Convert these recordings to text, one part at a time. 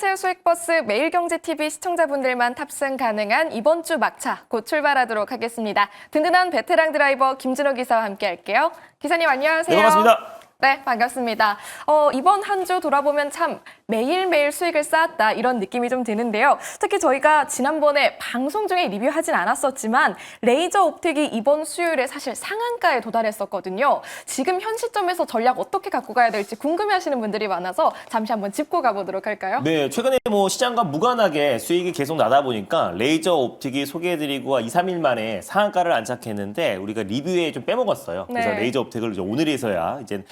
안녕하세요. 수익버스 매일경제TV 시청자분들만 탑승 가능한 이번 주 막차 곧 출발하도록 하겠습니다. 든든한 베테랑 드라이버 김진호 기사와 함께 할게요. 기사님 안녕하세요. 네, 반갑습니다. 네, 반갑습니다. 이번 한 주 돌아보면 참 매일매일 수익을 쌓았다 이런 느낌이 좀 드는데요. 특히 저희가 지난번에 방송 중에 리뷰하진 않았었지만 레이저 옵틱이 이번 수요일에 사실 상한가에 도달했었거든요. 지금 현 시점에서 전략 어떻게 갖고 가야 될지 궁금해하시는 분들이 많아서 잠시 한번 짚고 가보도록 할까요? 네, 최근에 시장과 무관하게 수익이 계속 나다 보니까 레이저 옵틱이 소개해드리고 2, 3일 만에 상한가를 안착했는데 우리가 리뷰에 좀 빼먹었어요. 그래서 네. 레이저 옵틱을 이제 오늘에서야 이제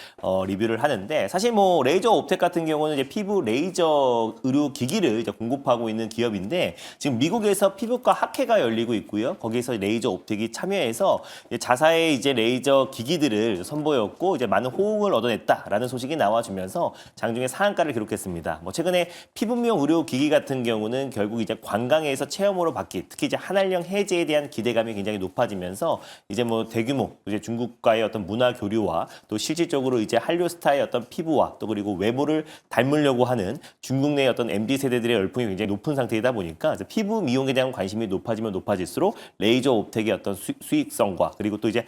리뷰를 하는데 사실 레이저 옵틱 같은 경우는 이제 피부 레이저 의료 기기를 이제 공급하고 있는 기업인데 지금 미국에서 피부과 학회가 열리고 있고요. 거기서 레이저 옵틱이 참여해서 자사의 이제 레이저 기기들을 선보였고 이제 많은 호응을 얻어냈다라는 소식이 나와주면서 장중에 상한가를 기록했습니다. 최근에 피부 미용 의료 기기 같은 경우는 결국 이제 관광에서 체험으로 바뀐 특히 이제 한한령 해제에 대한 기대감이 굉장히 높아지면서 이제 대규모 이제 중국과의 어떤 문화 교류와 또 실질적으로 이제 한류 스타의 어떤 피부와 또 그리고 외모를 닮으려고 하는 중국 내의 어떤 MZ 세대들의 열풍이 굉장히 높은 상태이다 보니까 피부 미용에 대한 관심이 높아지면 높아질수록 레이저 옵틱의 어떤 수익성과 그리고 또 이제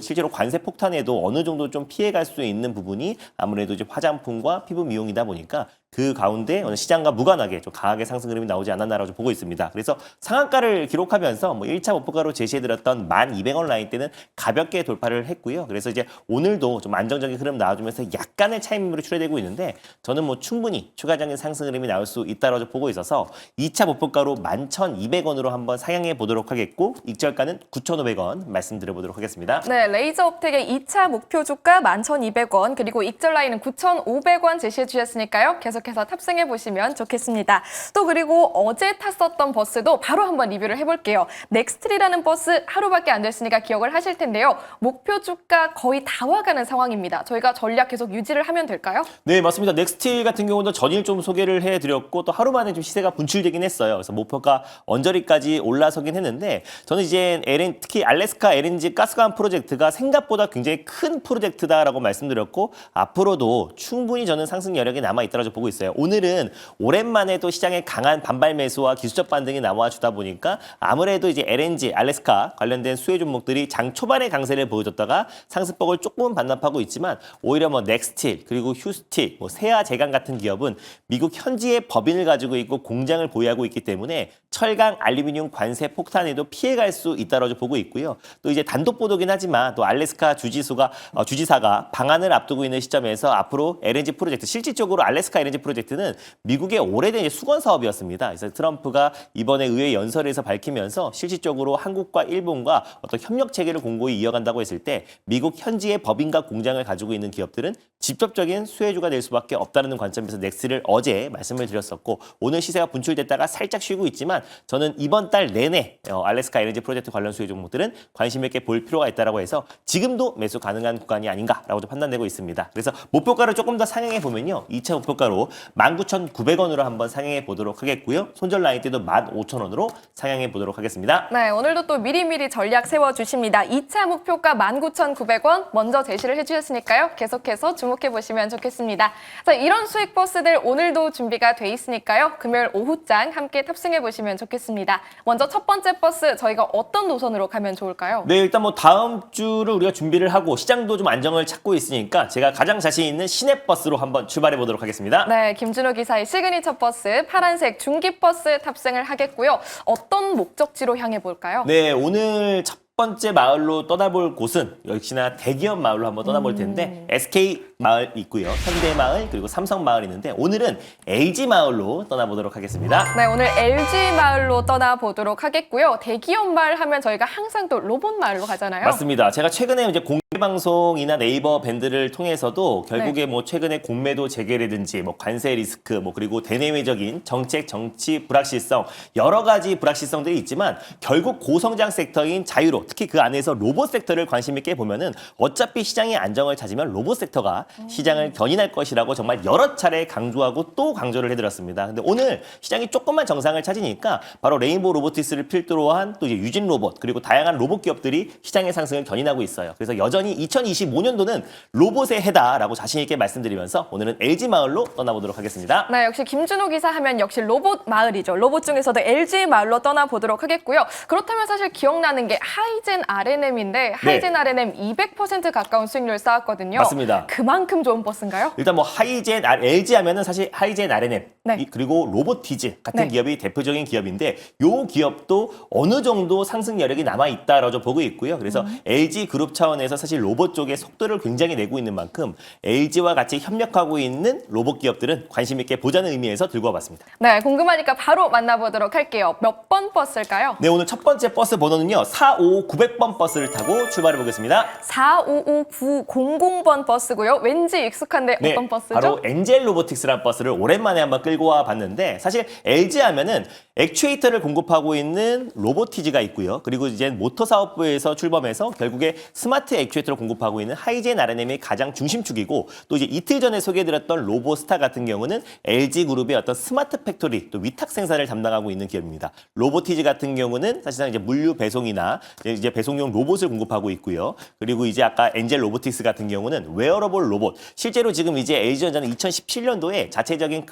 실제로 관세 폭탄에도 어느 정도 좀 피해갈 수 있는 부분이 아무래도 이제 화장품과 피부 미용이다 보니까 그 가운데 시장과 무관하게 좀 강하게 상승 흐름이 나오지 않았나라고 보고 있습니다. 그래서 상한가를 기록하면서 1차 목표가로 제시해드렸던 1,200원 라인대는 가볍게 돌파를 했고요. 그래서 이제 오늘도 좀 안정적인 흐름 나와주면서 약간의 차익률이 출회되고 있는데 저는 충분히 추가적인 상승 흐름이 나올 수 있다고 보고 있어서 2차 목표가로 11,200원으로 한번 상향해 보도록 하겠고 익절가는 9,500원 말씀드려보도록 하겠습니다. 네, 레이저 옵틱의 2차 목표 주가 11,200원 그리고 익절 라인은 9,500원 제시해 주셨으니까요. 계속해서 탑승해 보시면 좋겠습니다. 또 그리고 어제 탔었던 버스도 바로 한번 리뷰를 해볼게요. 넥스트리라는 버스 하루밖에 안 됐으니까 기억을 하실 텐데요. 목표 주가 거의 다 와가는 상황입니다. 저희가 전략 계속 유지를 하면 될까요? 네, 맞습니다. 넥스틸 같은 경우도 전일 좀 소개를 해드렸고 또 하루 만에 좀 시세가 분출되긴 했어요. 그래서 목표가 언저리까지 올라서긴 했는데 저는 이제 특히 알래스카 LNG 가스관 프로젝트가 생각보다 굉장히 큰 프로젝트다라고 말씀드렸고 앞으로도 충분히 저는 상승 여력이 남아있다고 보고 있어요. 오늘은 오랜만에 또 시장에 강한 반발 매수와 기술적 반등이 나와주다 보니까 아무래도 이제 LNG, 알래스카 관련된 수혜 종목들이 장 초반에 강세를 보여줬다가 상승폭을 조금은 반납하고 있지만 오히려 넥스틸 그리고 휴스틸, 세아제강 같은 기업은 미국 현지의 법인을 가지고 있고 공장을 보유하고 있기 때문에 철강, 알루미늄 관세 폭탄에도 피해갈 수 있다고 보고 있고요. 또 이제 단독 보도긴 하지만 또 알래스카 주지사가 방안을 앞두고 있는 시점에서 앞으로 LNG 프로젝트 실질적으로 알래스카 LNG 프로젝트는 미국의 오래된 수건 사업이었습니다. 그래서 트럼프가 이번에 의회 연설에서 밝히면서 실질적으로 한국과 일본과 어떤 협력 체계를 공고히 이어간다고 했을 때 미국 현지의 법인과 공장을 가지고 있는 기업들은 직접적인 수혜주가 될 수밖에 없다는 관점에서 넥스를 어제 말씀을 드렸었고 오늘 시세가 분출됐다가 살짝 쉬고 있지만 저는 이번 달 내내 알래스카 LNG 프로젝트 관련 수혜 종목들은 관심 있게 볼 필요가 있다고 해서 지금도 매수 가능한 구간이 아닌가라고 판단되고 있습니다. 그래서 목표가를 조금 더 상향해 보면요. 2차 목표가로 19,900원으로 한번 상향해 보도록 하겠고요. 손절 라인 때도 15,000원으로 상향해 보도록 하겠습니다. 네, 오늘도 또 미리미리 전략 세워주십니다. 2차 목표가 19,900원 먼저 제시를 해주셨으니까요. 계속해서 주목해 보시면 좋겠습니다. 자, 이런 수익 버스들 오늘도 준비가 돼 있으니까요. 금요일 오후장 함께 탑승해 보시면 좋겠습니다. 먼저 첫 번째 버스 저희가 어떤 노선으로 가면 좋을까요? 네, 일단 다음 주를 우리가 준비를 하고 시장도 좀 안정을 찾고 있으니까 제가 가장 자신 있는 시내버스로 한번 출발해 보도록 하겠습니다. 네, 김준호 기사의 시그니처 버스 파란색 중기버스 탑승을 하겠고요. 어떤 목적지로 향해 볼까요? 네, 오늘 첫 번째 마을로 떠나볼 곳은 역시나 대기업 마을로 한번 떠나볼 텐데 SK 마을 있고요. 현대 마을 그리고 삼성 마을 있는데 오늘은 LG 마을로 떠나보도록 하겠습니다. 네, 오늘 LG 마을로 떠나보도록 하겠고요. 대기업 마을 하면 저희가 항상 또 로봇 마을로 가잖아요. 맞습니다. 제가 최근에 이제 공개 방송이나 네이버 밴드를 통해서도 결국에 최근에 공매도 재개라든지 관세 리스크 그리고 대내외적인 정책 정치 불확실성 여러 가지 불확실성들이 있지만 결국 고성장 섹터인 자유로 특히 그 안에서 로봇 섹터를 관심 있게 보면은 어차피 시장의 안정을 찾으면 로봇 섹터가 시장을 견인할 것이라고 정말 여러 차례 강조하고 또 강조를 해드렸습니다. 근데 오늘 시장이 조금만 정상을 찾으니까 바로 레인보우 로보틱스를 필두로 한 또 이제 유진 로봇 그리고 다양한 로봇 기업들이 시장의 상승을 견인하고 있어요. 그래서 여전히 2025년도는 로봇의 해다라고 자신 있게 말씀드리면서 오늘은 LG 마을로 떠나보도록 하겠습니다. 네, 역시 김준호 기사 하면 역시 로봇 마을이죠. 로봇 중에서도 LG 마을로 떠나보도록 하겠고요. 그렇다면 사실 기억나는 게 하이젠 RNM인데 하이젠 RNM 200% 가까운 수익률을 쌓았거든요. 맞습니다. 그만큼 좋은 버스인가요? 일단 뭐 하이젠, LG 하면은 사실 하이젠 RNM 네. 그리고 로보티즈 같은 네. 기업이 대표적인 기업인데 요 기업도 어느 정도 상승 여력이 남아 있다라고 좀 보고 있고요. 그래서 LG 그룹 차원에서 사실 로봇 쪽에 속도를 굉장히 내고 있는 만큼 LG와 같이 협력하고 있는 로봇 기업들은 관심 있게 보자는 의미에서 들고 와봤습니다. 네, 궁금하니까 바로 만나보도록 할게요. 몇 번 버스일까요? 네, 오늘 첫 번째 버스 번호는요. 455-900번 버스를 타고 출발해 보겠습니다. 455900번 버스고요. 왠지 익숙한데 어떤 버스죠? 바로 엔젤 로보틱스라는 버스를 오랜만에 한번 끌고 와 봤는데 사실 LG 하면은 액추에이터를 공급하고 있는 로보티즈가 있고요. 그리고 이제 모터 사업부에서 출범해서 결국에 스마트 액추에이터를 공급하고 있는 하이젠 RNM이 가장 중심축이고 또 이제 이틀 전에 소개해드렸던 로보스타 같은 경우는 LG 그룹의 어떤 스마트 팩토리 또 위탁 생산을 담당하고 있는 기업입니다. 로보티즈 같은 경우는 사실상 이제 물류 배송이나 이제 배송용 로봇을 공급하고 있고요. 그리고 이제 아까 엔젤 로보틱스 같은 경우는 웨어러블 로봇. 실제로 지금 이제 LG전자는 2017년도에 자체적인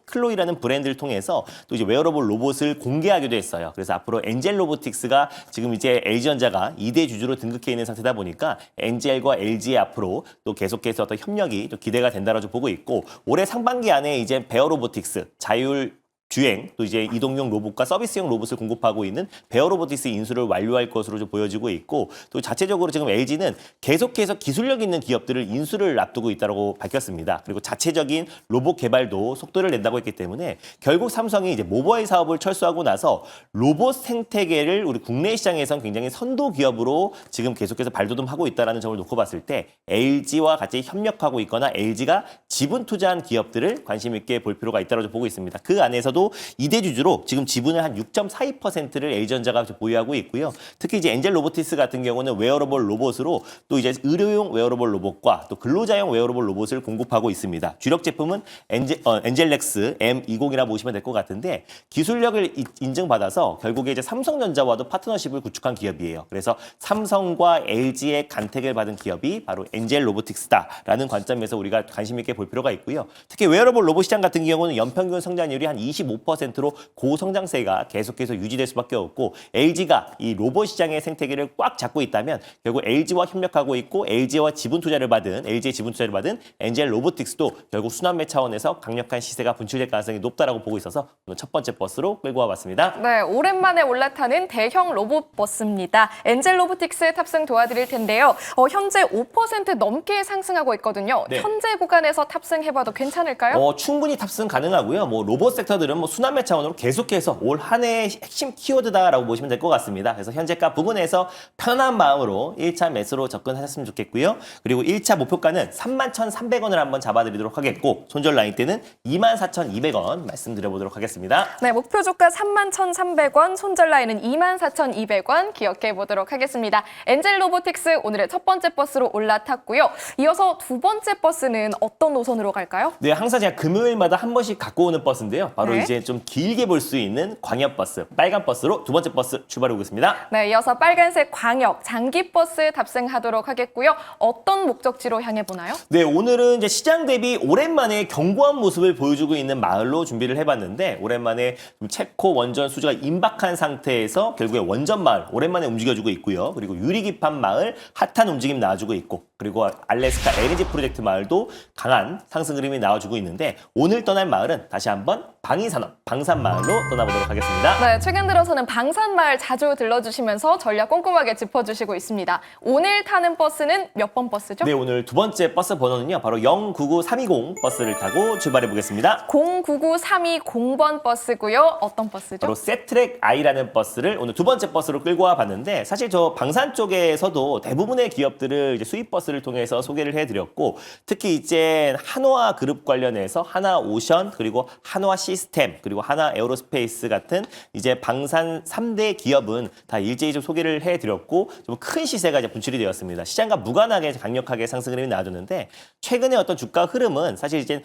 클로이라는 브랜드를 통해서 또 이제 웨어러블 로봇을 공개하기도 했어요. 그래서 앞으로 엔젤 로보틱스가 지금 이제 LG전자가 2대 주주로 등극해 있는 상태다 보니까 엔젤과 LG의 앞으로 또 계속해서 어떤 협력이 또 기대가 된다라고 보고 있고 올해 상반기 안에 이제 베어 로보틱스 자율 주행, 또 이제 이동용 로봇과 서비스용 로봇을 공급하고 있는 베어 로보틱스 인수를 완료할 것으로 좀 보여지고 있고 또 자체적으로 지금 LG는 계속해서 기술력 있는 기업들을 인수를 앞두고 있다고 밝혔습니다. 그리고 자체적인 로봇 개발도 속도를 낸다고 했기 때문에 결국 삼성이 이제 모바일 사업을 철수하고 나서 로봇 생태계를 우리 국내 시장에선 굉장히 선도 기업으로 지금 계속해서 발돋움하고 있다는 점을 놓고 봤을 때 LG와 같이 협력하고 있거나 LG가 지분 투자한 기업들을 관심 있게 볼 필요가 있다고 보고 있습니다. 그 안에서도 2대 주주로 지금 지분을 한 6.42%를 LG전자가 보유하고 있고요. 특히 이제 엔젤 로보틱스 같은 경우는 웨어러블 로봇으로 또 이제 의료용 웨어러블 로봇과 또 근로자용 웨어러블 로봇을 공급하고 있습니다. 주력 제품은 엔젤렉스 M20이라 보시면 될 것 같은데 기술력을 인증받아서 결국에 이제 삼성전자와도 파트너십을 구축한 기업이에요. 그래서 삼성과 LG의 간택을 받은 기업이 바로 엔젤 로보틱스다라는 관점에서 우리가 관심 있게 볼 필요가 있고요. 특히 웨어러블 로봇 시장 같은 경우는 연평균 성장률이 한 25%로 고성장세가 계속해서 유지될 수밖에 없고 LG가 이 로봇 시장의 생태계를 꽉 잡고 있다면 결국 LG와 협력하고 있고 LG와 LG의 지분 투자를 받은 엔젤 로보틱스도 결국 순환매 차원에서 강력한 시세가 분출될 가능성이 높다라고 보고 있어서 오늘 첫 번째 버스로 끌고 와봤습니다. 네, 오랜만에 올라타는 대형 로봇 버스입니다. 엔젤 로보틱스 탑승 도와드릴 텐데요. 현재 5% 넘게 상승하고 있거든요. 네. 현재 구간에서 탑승해봐도 괜찮을까요? 충분히 탑승 가능하고요. 뭐 로봇 섹터들은 뭐 순환매 차원으로 계속해서 올 한 해의 핵심 키워드다라고 보시면 될 것 같습니다. 그래서 현재가 부분에서 편안한 마음으로 1차 매수로 접근하셨으면 좋겠고요. 그리고 1차 목표가는 31,300원을 한번 잡아드리도록 하겠고 손절 라인 때는 24,200원 말씀드려보도록 하겠습니다. 네, 목표 주가 31,300원, 손절 라인은 24,200원 기억해 보도록 하겠습니다. 엔젤 로보틱스 오늘의 첫 번째 버스로 올라탔고요. 이어서 두 번째 버스는 어떤 노선으로 갈까요? 네, 항상 제가 금요일마다 한 번씩 갖고 오는 버스인데요. 바로 네. 이제 좀 길게 볼 수 있는 광역버스, 빨간 버스로 두 번째 버스 출발해 보겠습니다. 네, 이어서 빨간색 광역 장기버스 탑승하도록 하겠고요. 어떤 목적지로 향해 보나요? 네, 오늘은 이제 시장 대비 오랜만에 견고한 모습을 보여주고 있는 마을로 준비를 해봤는데 오랜만에 좀 체코 원전 수주가 임박한 상태에서 결국에 원전 마을 오랜만에 움직여주고 있고요. 그리고 유리기판 마을 핫한 움직임 나와주고 있고 그리고 알래스카 LNG 프로젝트 마을도 강한 상승 그림이 나와주고 있는데 오늘 떠날 마을은 다시 한번 방위산업, 방산마을로 떠나보도록 하겠습니다. 네, 최근 들어서는 방산마을 자주 들러주시면서 전략 꼼꼼하게 짚어주시고 있습니다. 오늘 타는 버스는 몇 번 버스죠? 네, 오늘 두 번째 버스 번호는요. 바로 099320 버스를 타고 출발해 보겠습니다. 099320번 버스고요. 어떤 버스죠? 바로 세트랙 I라는 버스를 오늘 두 번째 버스로 끌고 와 봤는데 사실 저 방산 쪽에서도 대부분의 기업들을 이제 수입 버스를 통해서 소개를 해드렸고 특히 이제 한화 그룹 관련해서 하나오션 그리고 한화 시 시스템 그리고 하나 에어로스페이스 같은 이제 방산 3대 기업은 다 일제히 좀 소개를 해드렸고 좀 큰 시세가 이제 분출이 되었습니다. 시장과 무관하게 강력하게 상승 흐름이 나와줬는데 최근에 어떤 주가 흐름은 사실 이제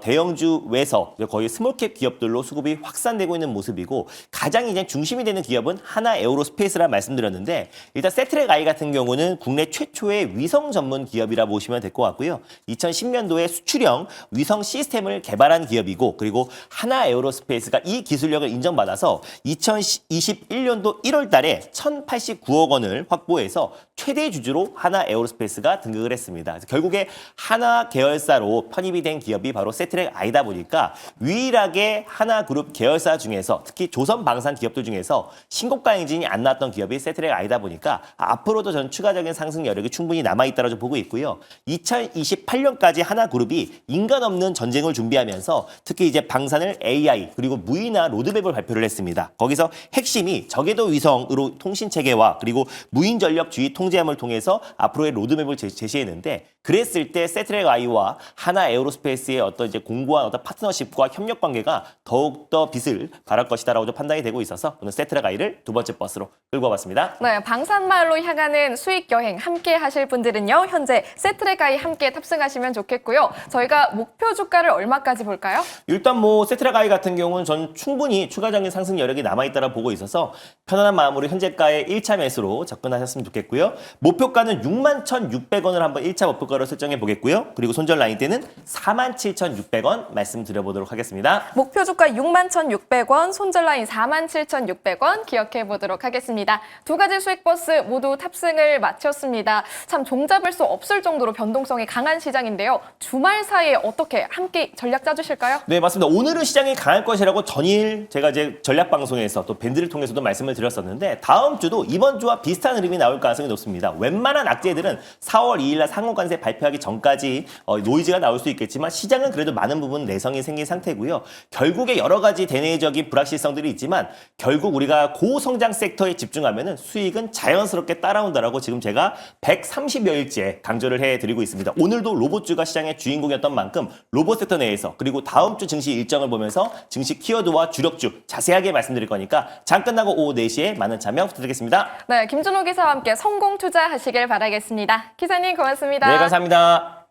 대형주 외서 거의 스몰캡 기업들로 수급이 확산되고 있는 모습이고 가장 이제 중심이 되는 기업은 하나 에어로스페이스라 말씀드렸는데 일단 세트랙 아이 같은 경우는 국내 최초의 위성 전문 기업이라 보시면 될 것 같고요. 2010년도에 수출형 위성 시스템을 개발한 기업이고 그리고 하나 에어로스페이스가 이 기술력을 인정받아서 2021년도 1월 달에 1,089억 원을 확보해서 최대 주주로 하나 에어로스페이스가 등극을 했습니다. 그래서 결국에 하나 계열사로 편입이 된 기업이 바로 세트랙 아이다 보니까 유일하게 하나 그룹 계열사 중에서 특히 조선 방산 기업들 중에서 신고가 행진이 안 나왔던 기업이 세트랙 아이다 보니까 앞으로도 전 추가적인 상승 여력이 충분히 남아있다고 보고 있고요. 2028년까지 하나 그룹이 인간 없는 전쟁을 준비하면서 특히 이제 방산을 AI 그리고 무인화 로드맵을 발표를 했습니다. 거기서 핵심이 저궤도 위성으로 통신 체계와 그리고 무인 전력 주의 통제함을 통해서 앞으로의 로드맵을 제시했는데 그랬을 때 세트랙 아이와 하나 에어로스페이스의 어떤 이제 공고한 어떤 파트너십과 협력 관계가 더욱더 빛을 발할 것이다라고 좀 판단이 되고 있어서 오늘 세트랙 아이를 두 번째 버스로 끌고 와봤습니다. 네, 방산마을로 향하는 수익 여행 함께 하실 분들은요. 현재 세트랙 아이 함께 탑승하시면 좋겠고요. 저희가 목표 주가를 얼마까지 볼까요? 일단 뭐 세트랙 아이 같은 경우는 전 충분히 추가적인 상승 여력이 남아있다고 보고 있어서 편안한 마음으로 현재가의 1차 매수로 접근하셨으면 좋겠고요. 목표가는 61,600원을 한번 1차 목표가로 설정해 보겠고요. 그리고 손절 라인 때는 47,600원 말씀드려보도록 하겠습니다. 목표 주가 61,600원, 손절 라인 47,600원 기억해 보도록 하겠습니다. 두 가지 수익 버스 모두 탑승을 마쳤습니다. 참 종잡을 수 없을 정도로 변동성이 강한 시장인데요. 주말 사이에 어떻게 함께 전략 짜주실까요? 네, 맞습니다. 오늘은 시장이 강할 것이라고 전일 제가 이제 전략 방송에서 또 밴드를 통해서도 말씀을 드렸었는데 다음 주도 이번 주와 비슷한 흐름이 나올 가능성이 높습니다. 웬만한 악재들은 4월 2일 날 상호관세 발표하기 전까지 노이즈가 나올 수 있겠지만 시장은 그래도 많은 부분 내성이 생긴 상태고요. 결국에 여러 가지 대내적인 불확실성들이 있지만 결국 우리가 고성장 섹터에 집중하면은 수익은 자연스럽게 따라온다라고 지금 제가 130여일째 강조를 해드리고 있습니다. 오늘도 로봇주가 시장의 주인공이었던 만큼 로봇 섹터 내에서 그리고 다음 주 증시 일정을 보면서 증시 키워드와 주력주 자세하게 말씀드릴 거니까 장 끝나고 오후 4시에 많은 참여 부탁드리겠습니다. 네, 김준호 기사와 함께 성공 투자하시길 바라겠습니다. 기사님 고맙습니다. 네, 감사합니다.